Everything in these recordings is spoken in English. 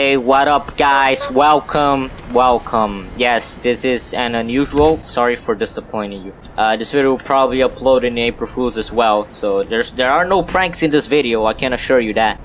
Hey, what up guys? Welcome. Yes, this is an unusual. Sorry for disappointing you. This video will probably upload in April Fools as well, so there are no pranks in this video, I can assure you that.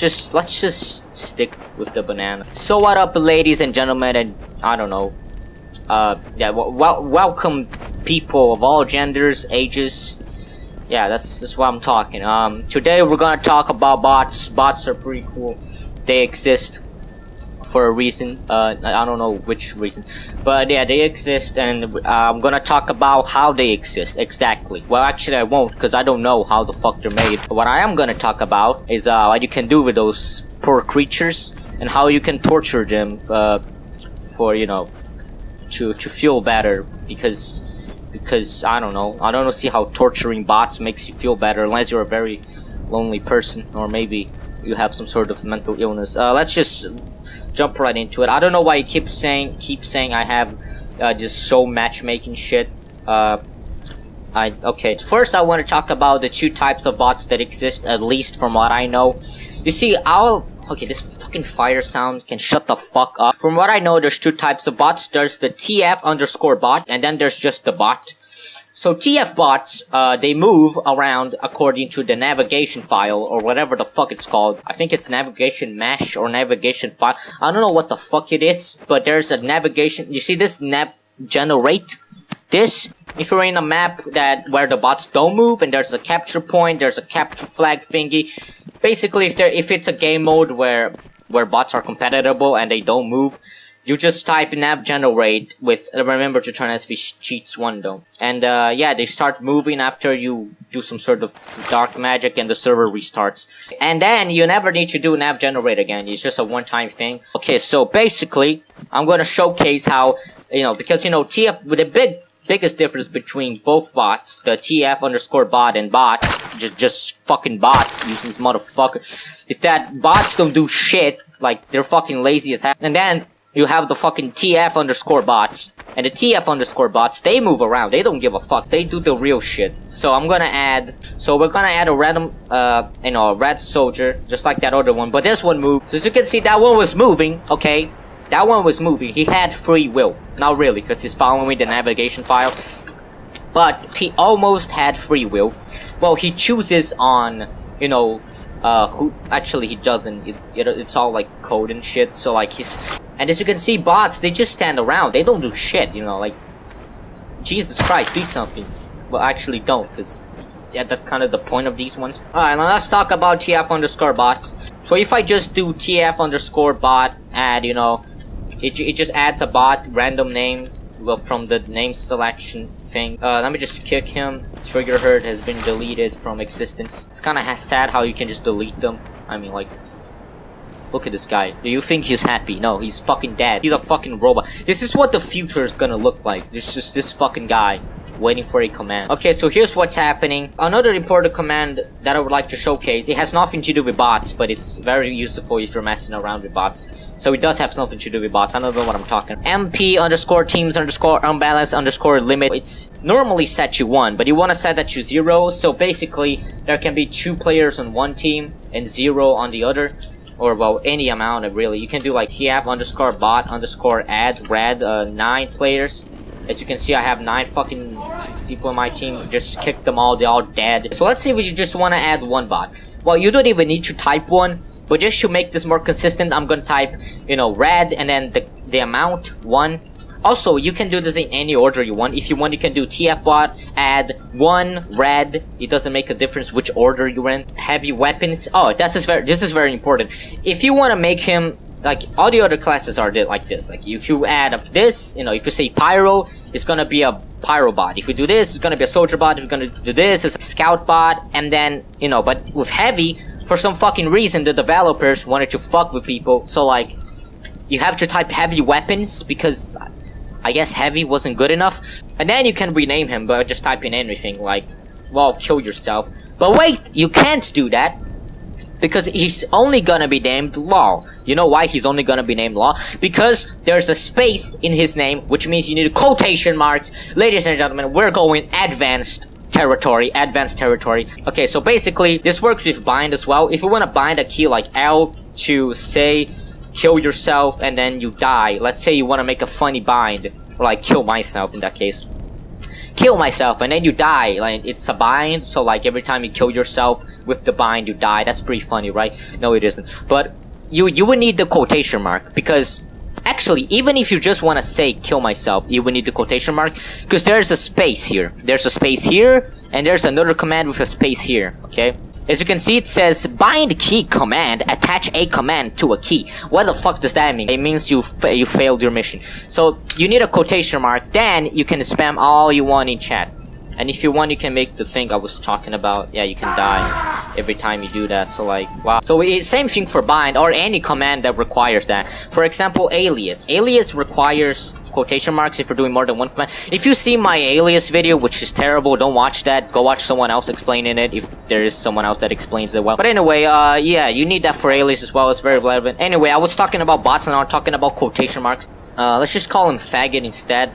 Let's just stick with the banana. So what up ladies and gentlemen, and I don't know. Yeah, welcome people of all genders, ages. Yeah, that's what I'm talking. Today we're gonna talk about bots. Bots are pretty cool. They exist for a reason. I don't know which reason, but yeah, they exist, and I'm gonna talk about how they exist exactly. Well, actually, I won't, because I don't know how the fuck they're made. But what I am gonna talk about is what you can do with those poor creatures and how you can torture them for you know, to feel better. Because I don't know, see how torturing bots makes you feel better unless you're a very lonely person, or maybe you have some sort of mental illness. Let's just jump right into it. I don't know why you keep saying I have just show matchmaking shit. Okay. First, I want to talk about the two types of bots that exist, at least from what I know. You see, okay, this fucking fire sound can shut the fuck up. From what I know, there's two types of bots. There's the TF_bot, and then there's just the bot. So TF bots, they move around according to the navigation file, or whatever the fuck it's called. I think it's navigation mesh or navigation file. I don't know what the fuck it is, but there's a navigation. You see this nav generate? This, if you're in a map where the bots don't move, and there's a capture point, there's a capture flag thingy. Basically, if it's a game mode where bots are compatible and they don't move, you just type nav generate with, remember to turn SV cheats 1 though. And yeah, they start moving after you do some sort of dark magic and the server restarts. And then you never need to do nav generate again, it's just a one-time thing. Okay, so basically, I'm gonna showcase how, you know, because you know, with the biggest difference between both bots, the TF_bot and bots, just fucking bots using this motherfucker, is that bots don't do shit, like they're fucking lazy as hell. And then you have the fucking TF_bots, and the TF_bots, they move around, they don't give a fuck, they do the real shit. So we're gonna add a random, you know, a red soldier, just like that other one, but this one moved. So as you can see, that one was moving, okay? That one was moving, he had free will. Not really, because he's following the navigation file, but he almost had free will. Well, he chooses on, you know, who, actually he doesn't, it's all like code and shit, so like and as you can see, bots, they just stand around, they don't do shit, you know, like, Jesus Christ, do something. Well, actually don't, because yeah, that's kind of the point of these ones. Alright, now let's talk about TF_bots. So if I just do TF_bot add, you know, it just adds a bot, random name, well, from the name selection thing. Let me just kick him. Trigger herd has been deleted from existence. It's kind of sad how you can just delete them. I mean, like, look at this guy. Do you think he's happy? No, he's fucking dead. He's a fucking robot. This is what the future is gonna look like. There's just this fucking guy waiting for a command. Okay, so here's what's happening. Another important command that I would like to showcase. It has nothing to do with bots, but it's very useful if you're messing around with bots. So it does have something to do with bots. I don't know what I'm talking. MP_teams_unbalance_limit. It's normally set to 1, but you want to set that to 0. So basically, there can be 2 players on one team and 0 on the other. Or, well, any amount of really. You can do like TF_bot_add red 9 players. As you can see, I have 9 fucking people in my team. Just kicked them all, they're all dead. So let's say we just want to add 1 bot. Well, you don't even need to type 1, but just to make this more consistent, I'm gonna type, you know, red and then the amount 1. Also, you can do this in any order you want. If you want, you can do TF_bot add 1 red. It doesn't make a difference which order you're in. Heavy weapons. Oh, this is very important. If you want to make him, like, all the other classes are like this. Like, if you add up this, you know, if you say pyro, it's gonna be a pyro bot. If you do this, it's gonna be a soldier bot. If you're gonna do this, it's a scout bot. And then, you know, but with heavy, for some fucking reason, the developers wanted to fuck with people. So, like, you have to type heavy weapons, because I guess heavy wasn't good enough. And then you can rename him by just typing anything, like, well, kill yourself. But wait, you can't do that, because he's only gonna be named Law. You know why he's only gonna be named Law? Because there's a space in his name, which means you need quotation marks. Ladies and gentlemen, we're going advanced territory. Okay, so basically, this works with bind as well. If you want to bind a key like L to say kill yourself and then you die. Let's say you want to make a funny bind, or like kill myself in that case. Kill myself and then you die. Like it's a bind, so like every time you kill yourself with the bind, you die. That's pretty funny, right? No, it isn't. But you would need the quotation mark because actually, even if you just want to say kill myself, you would need the quotation mark because there's a space here. There's a space here, and there's another command with a space here. Okay. As you can see, it says bind key command, attach a command to a key. What the fuck does that mean? It means you failed your mission. So you need a quotation mark, then you can spam all you want in chat. And if you want, you can make the thing I was talking about. Yeah, you can die every time you do that. So like, wow. So it's same thing for bind or any command that requires that. For example, alias. Alias requires quotation marks if you're doing more than one command. If you see my alias video, which is terrible, don't watch that. Go watch someone else explaining it if there is someone else that explains it well. But anyway, yeah, you need that for alias as well. It's very relevant. Anyway, I was talking about bots and now I'm talking about quotation marks. Let's just call him faggot instead.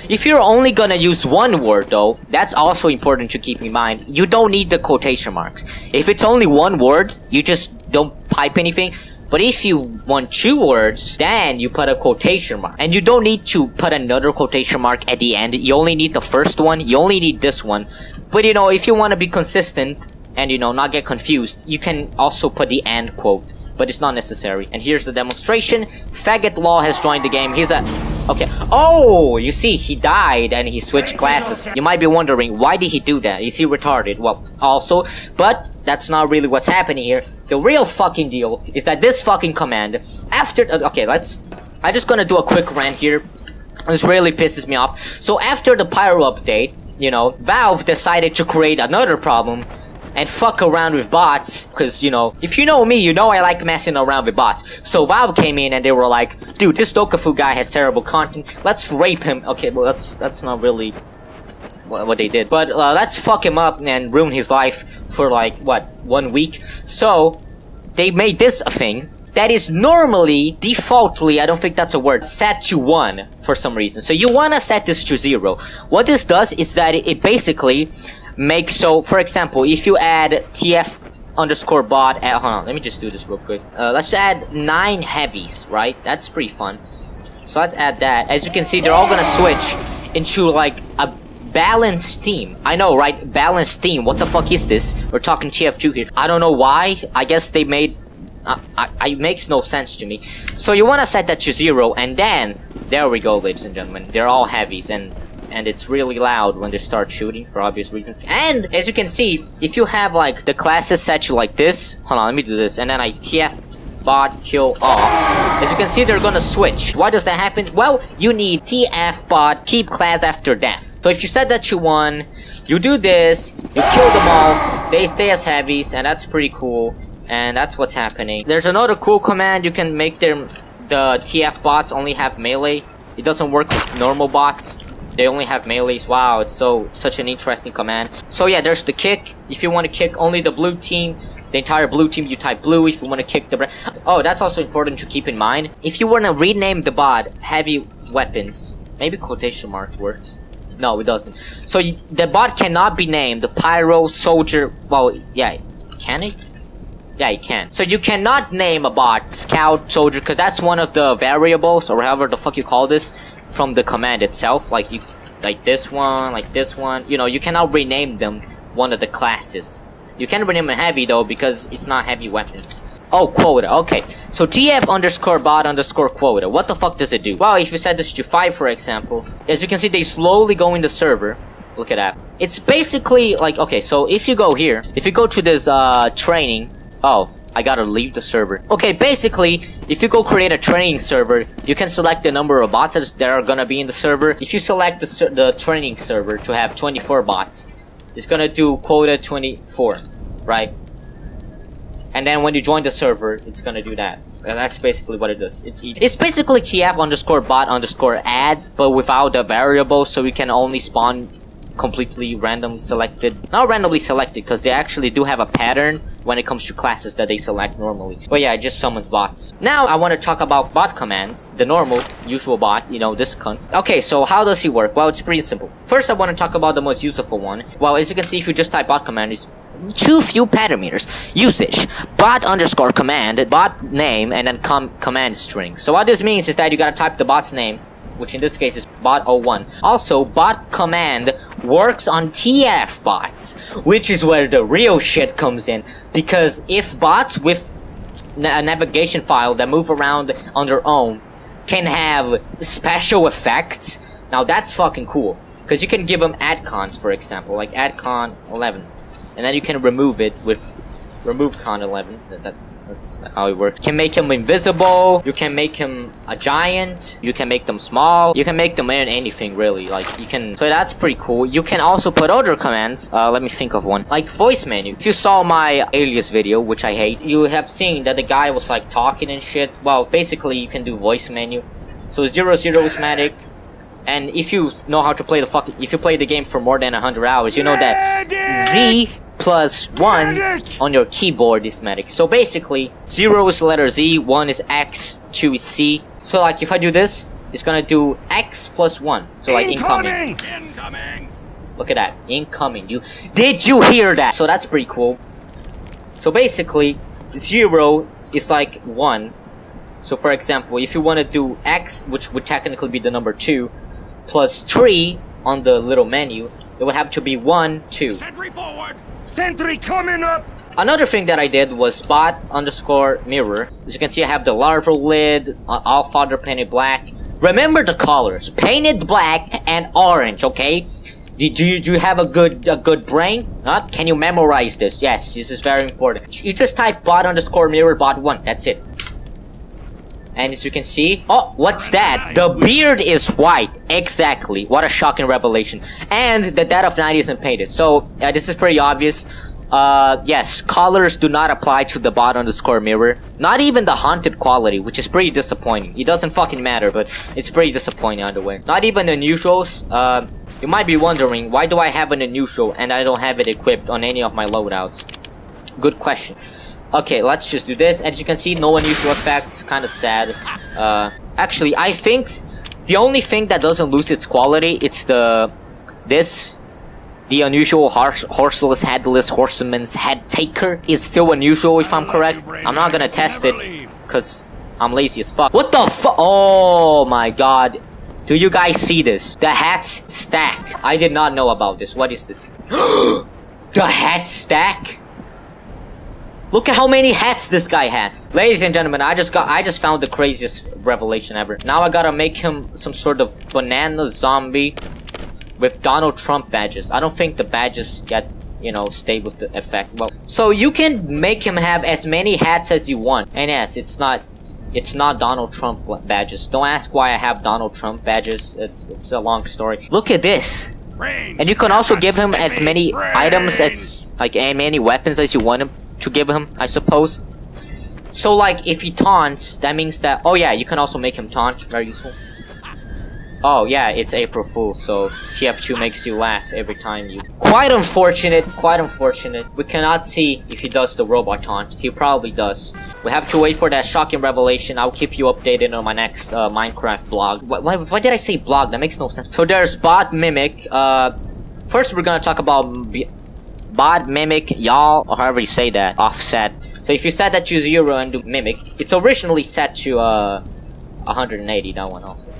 If you're only gonna use one word though, that's also important to keep in mind. You don't need the quotation marks. If it's only one word, you just don't pipe anything. But if you want 2 words, then you put a quotation mark. And you don't need to put another quotation mark at the end. You only need the first one. You only need this one. But you know, if you want to be consistent and you know, not get confused, you can also put the end quote. But it's not necessary. And here's the demonstration. Faggot Law has joined the game. He's a... Okay. Oh! You see, he died and he switched classes. You might be wondering, why did he do that? Is he retarded? Well, also... But that's not really what's happening here. The real fucking deal is that this fucking command... After... Okay, let's... I'm just gonna do a quick rant here. This really pisses me off. So after the Pyro update, you know, Valve decided to create another problem and fuck around with bots, cause you know, if you know me, you know I like messing around with bots. So Valve came in and they were like, dude, this Dokafuu guy has terrible content, let's rape him. Okay, well that's not really what they did, but let's fuck him up and ruin his life for like, what, 1 week? So, they made this a thing that is normally, defaultly, I don't think that's a word, set to 1 for some reason. So you wanna set this to 0. What this does is that it basically make so, for example, if you add TF_bot hold on, let me just do this real quick. Let's add 9 heavies, right? That's pretty fun. So let's add that. As you can see, they're all gonna switch into like a balanced team. I know, right? Balanced team. What the fuck is this? We're talking TF2 here. I don't know why. I guess they made... it makes no sense to me. So you wanna set that to 0, and then... There we go, ladies and gentlemen. They're all heavies, and it's really loud when they start shooting for obvious reasons. And as you can see, if you have like the classes set to like this, hold on, let me do this, and then I TF bot kill all. As you can see, they're gonna switch. Why does that happen? Well, you need TF bot keep class after death. So if you set that to 1, you do this, you kill them all, they stay as heavies, and that's pretty cool. And that's what's happening. There's another cool command. You can make the TF bots only have melee. It doesn't work with normal bots. They only have melees. Wow, it's such an interesting command. So yeah, there's the kick. If you want to kick only the blue team, the entire blue team, you type blue. If you want to kick the... Oh, that's also important to keep in mind. If you want to rename the bot heavy weapons, maybe quotation mark works. No, it doesn't. So the bot cannot be named the Pyro Soldier. Well, yeah, can it? Yeah, you can. So you cannot name a bot Scout Soldier, because that's one of the variables, or however the fuck you call this, from the command itself. Like this one, you know, you cannot rename them one of the classes. You can rename it heavy though, because it's not heavy weapons. Oh, quota, okay. So TF_bot_quota. What the fuck does it do? Well, if you set this to 5, for example, as you can see, they slowly go in the server. Look at that. It's basically like, okay, so if you go here, if you go to this training, oh, I gotta leave the server. Okay, basically, if you go create a training server, you can select the number of bots that are gonna be in the server. If you select the training server to have 24 bots, it's gonna do quota 24, right? And then when you join the server, it's gonna do that. And that's basically what it does. It's basically TF_bot_add, but without the variable, so we can only spawn completely random selected. Not randomly selected, because they actually do have a pattern when it comes to classes that they select normally. But yeah, it just summons bots. Now I want to talk about bot commands. The normal, usual bot, you know, this cunt. Okay, so how does he work? Well, it's pretty simple. First, I want to talk about the most useful one. Well, as you can see, if you just type bot command, too few parameters. Usage, bot underscore command, bot name, and then command string. So what this means is that you gotta type the bot's name, which in this case is bot01. Also, bot command works on TF bots, which is where the real shit comes in. Because if bots with a navigation file that move around on their own can have special effects, now that's fucking cool. Because you can give them add-cons, for example, like add-con 11. And then you can remove it with remove con 11. That's how it works. You can make him invisible, you can make him a giant, you can make them small, you can make them in anything really, like you can, so that's pretty cool. You can also put other commands, let me think of one, like voice menu. If you saw my alias video, which I hate, you have seen that the guy was like talking and shit. Well, basically you can do voice menu. So 00 Cosmetic, and if you know how to play the if you play the game for more than 100 hours, you know that Z plus 1 on your keyboard is medic. So basically, 0 is the letter Z, 1 is X, 2 is C. So like if I do this, it's gonna do X plus 1. So like incoming. Look at that, incoming. Did you hear that? So that's pretty cool. So basically, 0 is like 1. So for example, if you want to do X, which would technically be the number 2, plus 3 on the little menu, it would have to be 1, 2. Sentry forward! Sentry coming up! Another thing that I did was bot underscore mirror. As you can see, I have the larval lid, all father painted black. Remember the colors, painted black and orange, okay? Do you have a good brain? Huh? Can you memorize this? Yes, this is very important. You just type bot underscore mirror bot 1, that's it. And as you can see, oh, what's that? The beard is white. Exactly. What a shocking revelation. And the dead of night isn't painted. So, this is pretty obvious. Yes, colors do not apply to the bot underscore mirror. Not even the haunted quality, which is pretty disappointing. It doesn't fucking matter, but it's pretty disappointing either way. Not even unusuals. You might be wondering, why do I have an unusual and I don't have it equipped on any of my loadouts? Good question. Okay, let's just do this. As you can see, no unusual effects. Kind of sad. Actually, I think the only thing that doesn't lose its quality, it's the unusual horseless, headless horseman's head taker is still unusual if I'm correct. I'm not gonna test it because I'm lazy as fuck. What the fuck? Oh my god. Do you guys see this? The hats stack. I did not know about this. What is this? The hat stack? Look at how many hats this guy has. Ladies and gentlemen, I just found the craziest revelation ever. Now I gotta make him some sort of banana zombie with Donald Trump badges. I don't think the badges get, you know, stay with the effect. Well, so you can make him have as many hats as you want. And yes, it's not Donald Trump badges. Don't ask why I have Donald Trump badges. It's a long story. Look at this. And you can also give him as many items as, like, as many weapons as you want him to give him, I suppose. So like if he taunts, that means that, oh yeah, you can also make him taunt, very useful. Oh yeah, it's April Fool, so TF2 makes you laugh every time you... Quite unfortunate, quite unfortunate. We cannot see if he does the robot taunt. He probably does. We have to wait for that shocking revelation. I'll keep you updated on my next Minecraft blog. Why did I say blog? That makes no sense. So there's bot mimic. First we're gonna talk about bot mimic y'all, or however you say that, offset. So if you set that to 0 and do mimic, it's originally set to 180, that one also.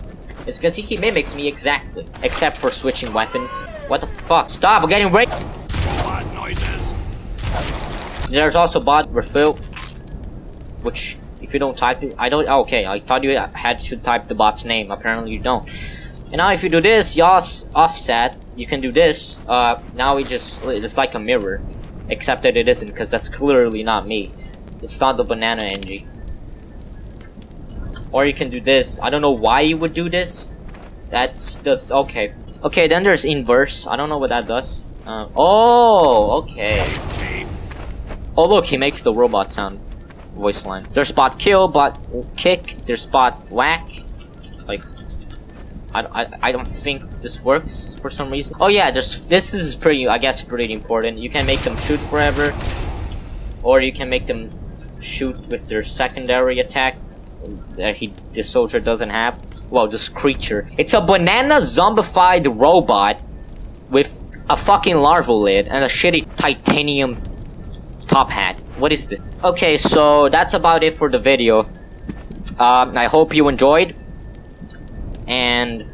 As you can see, he mimics me exactly, except for switching weapons. What the fuck? Stop, I'm getting raped! Bot noises. There's also bot refill, which if you don't type it, I don't, okay, I thought you had to type the bot's name, apparently you don't. And now if you do this, y'all's offset, you can do this, now it's like a mirror. Except that it isn't, because that's clearly not me. It's not the banana NG. Or you can do this, I don't know why you would do this. That's okay. Okay, then there's inverse, I don't know what that does. Oh, okay. Oh look, he makes the robot sound voice line. There's bot kill, bot kick, there's bot whack. Like, I don't think this works for some reason. Oh yeah, this is pretty, I guess, pretty important. You can make them shoot forever, or you can make them shoot with their secondary attack that this soldier doesn't have. Well, this creature. It's a banana zombified robot with a fucking larval lid and a shitty titanium top hat. What is this? Okay, so that's about it for the video. I hope you enjoyed. And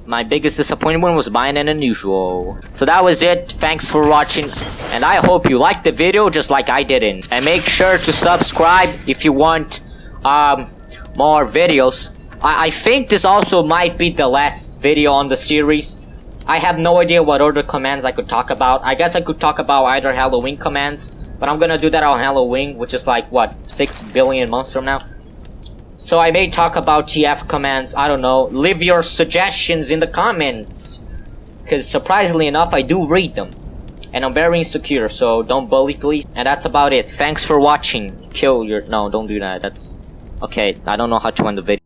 my biggest disappointment was buying an unusual. So that was it. Thanks for watching. And I hope you liked the video just like I didn't. And make sure to subscribe if you want more videos. I think this also might be the last video on the series. I have no idea what other commands I could talk about. I guess I could talk about either Halloween commands, but I'm gonna do that on Halloween, which is like, what, 6 billion months from now? So I may talk about TF commands, I don't know. Leave your suggestions in the comments. Because surprisingly enough, I do read them. And I'm very insecure, so don't bully please. And that's about it. Thanks for watching. Kill your... No, don't do that. That's... Okay, I don't know how to end the video.